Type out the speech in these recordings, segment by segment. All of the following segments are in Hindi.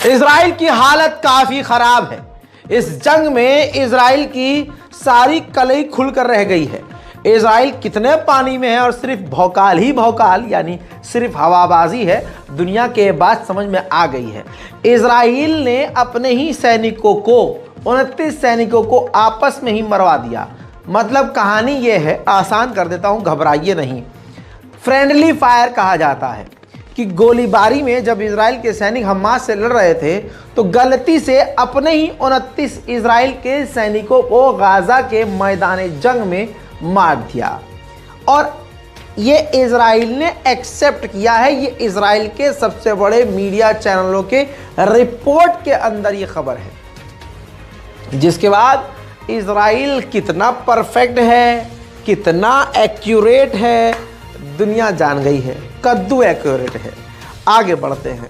इजराइल की हालत काफी खराब है। इस जंग में इजराइल की सारी कलई खुलकर रह गई है। इजराइल कितने पानी में है और सिर्फ भौकाल ही भौकाल यानी सिर्फ हवाबाजी है, दुनिया के बात समझ में आ गई है। इजराइल ने अपने ही सैनिकों को 29 सैनिकों को आपस में ही मरवा दिया। मतलब कहानी यह है, आसान कर देता हूं, घबराइए नहीं। फ्रेंडली फायर कहा जाता है कि गोलीबारी में जब इजराइल के सैनिक हमास से लड़ रहे थे तो गलती से अपने ही 29 इजराइल के सैनिकों को गाजा के मैदान जंग में मार दिया। और ये इजराइल ने एक्सेप्ट किया है। ये इजराइल के सबसे बड़े मीडिया चैनलों के रिपोर्ट के अंदर ये खबर है। जिसके बाद इजराइल कितना परफेक्ट है, कितना एक्यूरेट है, दुनिया जान गई है। कद्दू एक्यूरेट है। आगे बढ़ते हैं।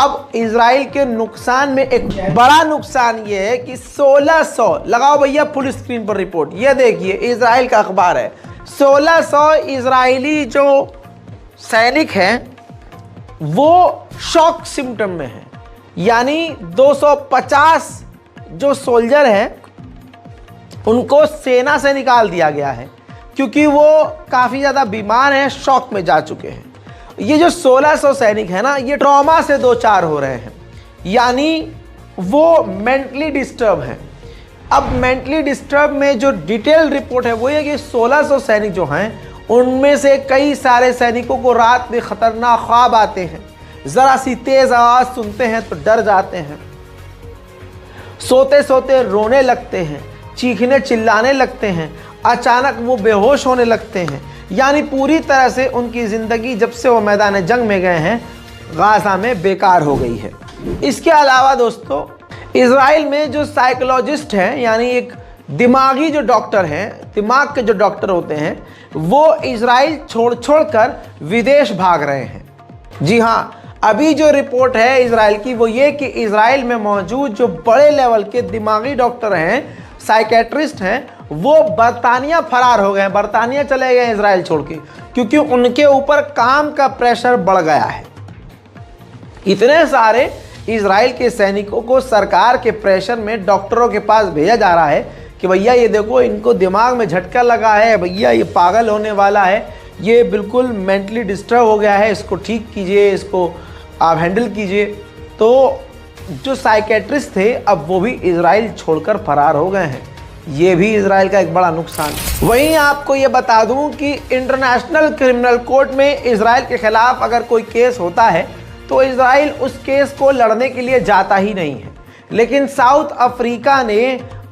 अब इजराइल के नुकसान में एक बड़ा नुकसान ये है कि 1600, लगाओ भैया फुल स्क्रीन पर रिपोर्ट, ये देखिए इजराइल का अखबार है, 1600 इजरायली जो सैनिक हैं वो शॉक सिम्टम में हैं। यानी 250 जो सोल्जर हैं उनको सेना से निकाल दिया गया है क्योंकि वो काफ़ी ज़्यादा बीमार हैं, शॉक में जा चुके हैं। ये जो 1600 सैनिक हैं ना, ये ट्रॉमा से दो चार हो रहे हैं, यानी वो मेंटली डिस्टर्ब हैं। अब मेंटली डिस्टर्ब में जो डिटेल रिपोर्ट है वो ये कि 1600 सैनिक जो हैं उनमें से कई सारे सैनिकों को रात में खतरनाक ख्वाब आते हैं, ज़रा सी तेज़ आवाज़ सुनते हैं तो डर जाते हैं, सोते सोते रोने लगते हैं, चीखने चिल्लाने लगते हैं, अचानक वो बेहोश होने लगते हैं। यानी पूरी तरह से उनकी ज़िंदगी जब से वो मैदान जंग में गए हैं गाज़ा में बेकार हो गई है। इसके अलावा दोस्तों इजराइल में जो साइकोलॉजिस्ट हैं, यानी एक दिमागी जो डॉक्टर हैं, दिमाग के जो डॉक्टर होते हैं, वो इजराइल छोड़ कर विदेश भाग रहे हैं। जी हाँ, अभी जो रिपोर्ट है इजराइल की वो ये कि इजराइल में मौजूद जो बड़े लेवल के दिमागी डॉक्टर हैं, साइकेट्रिस्ट हैं, वो बरतानिया फरार हो गए, बरतानिया चले गए इजराइल छोड़ के, क्योंकि उनके ऊपर काम का प्रेशर बढ़ गया है। इतने सारे इजराइल के सैनिकों को सरकार के प्रेशर में डॉक्टरों के पास भेजा जा रहा है कि भैया ये देखो इनको दिमाग में झटका लगा है, भैया ये पागल होने वाला है, ये बिल्कुल मेंटली डिस्टर्ब हो गया है, इसको ठीक कीजिए, इसको आप हैंडल कीजिए। तो जो साइकेट्रिस्ट थे अब वो भी इजराइल छोड़कर फरार हो गए हैं। ये भी इजराइल का एक बड़ा नुकसान। वहीं आपको ये बता दूं कि इंटरनेशनल क्रिमिनल कोर्ट में इजराइल के खिलाफ अगर कोई केस होता है तो इजराइल उस केस को लड़ने के लिए जाता ही नहीं है। लेकिन साउथ अफ्रीका ने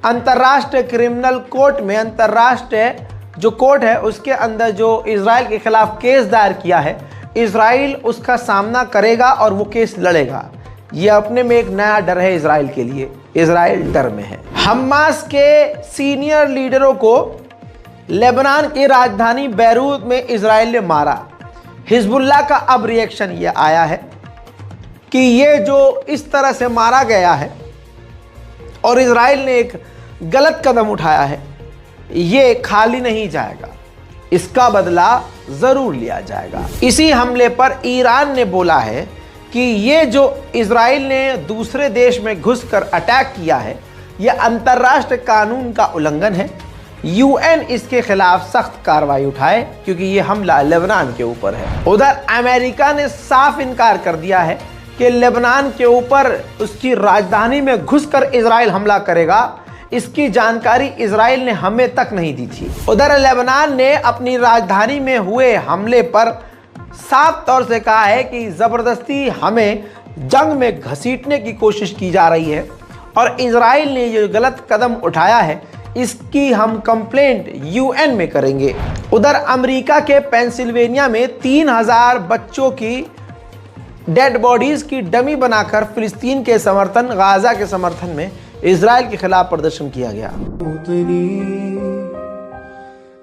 अंतर्राष्ट्रीय क्रिमिनल कोर्ट में, अंतर्राष्ट्रीय जो कोर्ट है उसके अंदर जो इजराइल के खिलाफ केस दायर किया है, इजराइल उसका सामना करेगा और वो केस लड़ेगा। ये अपने में एक नया डर है इजराइल के लिए। इजराइल डर में है। हमास के सीनियर लीडरों को लेबनान की राजधानी बैरूत में इजराइल ने मारा। हिजबुल्लाह का अब रिएक्शन ये आया है कि ये जो इस तरह से मारा गया है और इजराइल ने एक गलत कदम उठाया है, ये खाली नहीं जाएगा, इसका बदला ज़रूर लिया जाएगा। इसी हमले पर ईरान ने बोला है कि ये जो इजराइल ने दूसरे देश में घुसकर अटैक किया है यह अंतर्राष्ट्रीय कानून का उल्लंघन है। यूएन इसके खिलाफ सख्त कार्रवाई उठाए क्योंकि ये हमला लेबनान के ऊपर है। उधर अमेरिका ने साफ इनकार कर दिया है कि लेबनान के ऊपर उसकी राजधानी में घुसकर इजराइल हमला करेगा। इसकी जानकारी इजराइल ने हमें तक नहीं दी थी। उधर लेबनान ने अपनी राजधानी में हुए हमले पर साफ तौर से कहा है कि ज़बरदस्ती हमें जंग में घसीटने की कोशिश की जा रही है और इजराइल ने ये गलत कदम उठाया है, इसकी हम कंप्लेंट यूएन में करेंगे। उधर अमेरिका के पेंसिल्वेनिया में 3000 बच्चों की डेड बॉडीज़ की डमी बनाकर फिलिस्तीन के समर्थन, गाज़ा के समर्थन में इजराइल के खिलाफ प्रदर्शन किया गया।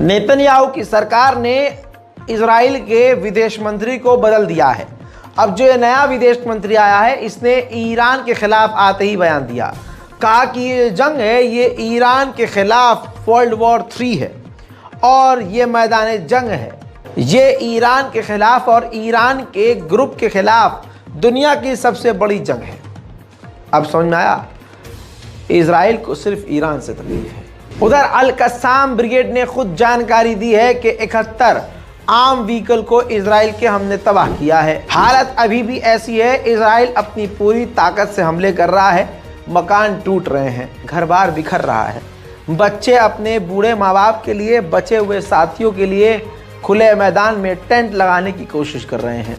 नेतन्याहू की सरकार ने इजराइल के विदेश मंत्री को बदल दिया है। अब जो ये नया विदेश मंत्री आया है, इसने ईरान के खिलाफ आते ही बयान दिया, कहा कि ये जंग है, ये ईरान के खिलाफ वर्ल्ड वॉर 3 है और ये मैदान जंग है, ये ईरान के खिलाफ और ईरान के ग्रुप के खिलाफ दुनिया की सबसे बड़ी जंग है। अब समझ में आया, इजराइल को सिर्फ ईरान से तकलीफ है। उधर अल कस्साम ब्रिगेड ने खुद जानकारी दी है कि 71 आम व्हीकल को इजराइल के हमने तबाह किया है। हालत अभी भी ऐसी है, इजराइल अपनी पूरी ताकत से हमले कर रहा है, मकान टूट रहे हैं, घर बार बिखर रहा है, बच्चे अपने बूढ़े माँ बाप के लिए, बचे हुए साथियों के लिए खुले मैदान में टेंट लगाने की कोशिश कर रहे हैं।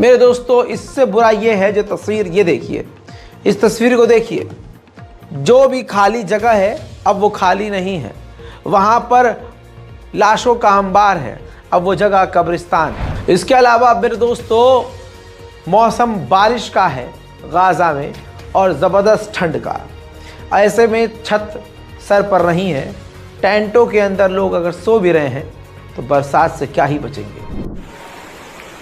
मेरे दोस्तों, इससे बुरा ये है, जो तस्वीर ये देखिए, इस तस्वीर को देखिए, जो भी खाली जगह है अब वो खाली नहीं है, वहाँ पर लाशों का अंबार है, अब वो जगह कब्रिस्तान है। इसके अलावा मेरे दोस्तों, मौसम बारिश का है गाज़ा में और ज़बरदस्त ठंड का। ऐसे में छत सर पर नहीं है, टेंटों के अंदर लोग अगर सो भी रहे हैं तो बरसात से क्या ही बचेंगे।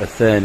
2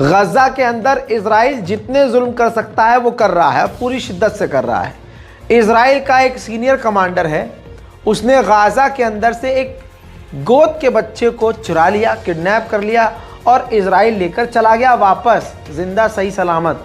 गजा के अंदर इजराइल जितने जुल्म कर सकता है वो कर रहा है, पूरी शिद्दत से कर रहा है। इजराइल का एक सीनियर कमांडर है, उसने गाजा के अंदर से एक गोद के बच्चे को चुरा लिया, किडनैप कर लिया और इजराइल लेकर चला गया वापस जिंदा सही सलामत।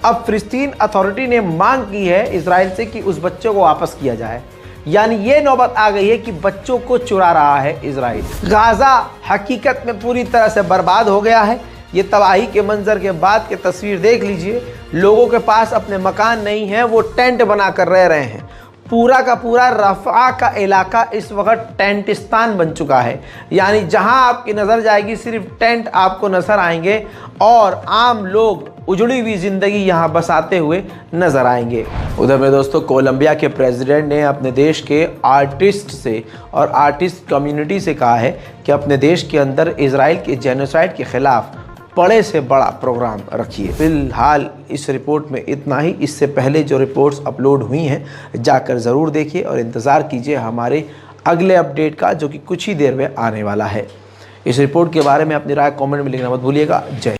अब फिलिस्तीन अथॉरिटी ने मांग की है इजराइल से कि उस बच्चे को वापस किया जाए, यानी ये नौबत आ गई है कि बच्चों को चुरा रहा है इजराइल। गाजा हकीकत में पूरी तरह से बर्बाद हो गया है। ये तबाही के मंजर के बाद की तस्वीर देख लीजिए, लोगों के पास अपने मकान नहीं है, वो टेंट बनाकर रह रहे हैं। पूरा का पूरा रफ़ा का इलाका इस वक्त टेंटिस्तान बन चुका है, यानी जहां आपकी नज़र जाएगी सिर्फ टेंट आपको नज़र आएंगे और आम लोग उजड़ी हुई ज़िंदगी यहाँ बसाते हुए नज़र आएंगे। उधर में दोस्तों, कोलंबिया के प्रेसिडेंट ने अपने देश के आर्टिस्ट से और आर्टिस्ट कम्युनिटी से कहा है कि अपने देश के अंदर इजराइल के जेनोसाइड के ख़िलाफ़ बड़े से बड़ा प्रोग्राम रखिए। फिलहाल इस रिपोर्ट में इतना ही। इससे पहले जो रिपोर्ट्स अपलोड हुई हैं जाकर ज़रूर देखिए और इंतज़ार कीजिए हमारे अगले अपडेट का, जो कि कुछ ही देर में आने वाला है। इस रिपोर्ट के बारे में अपनी राय कमेंट में लिखना मत भूलिएगा। जय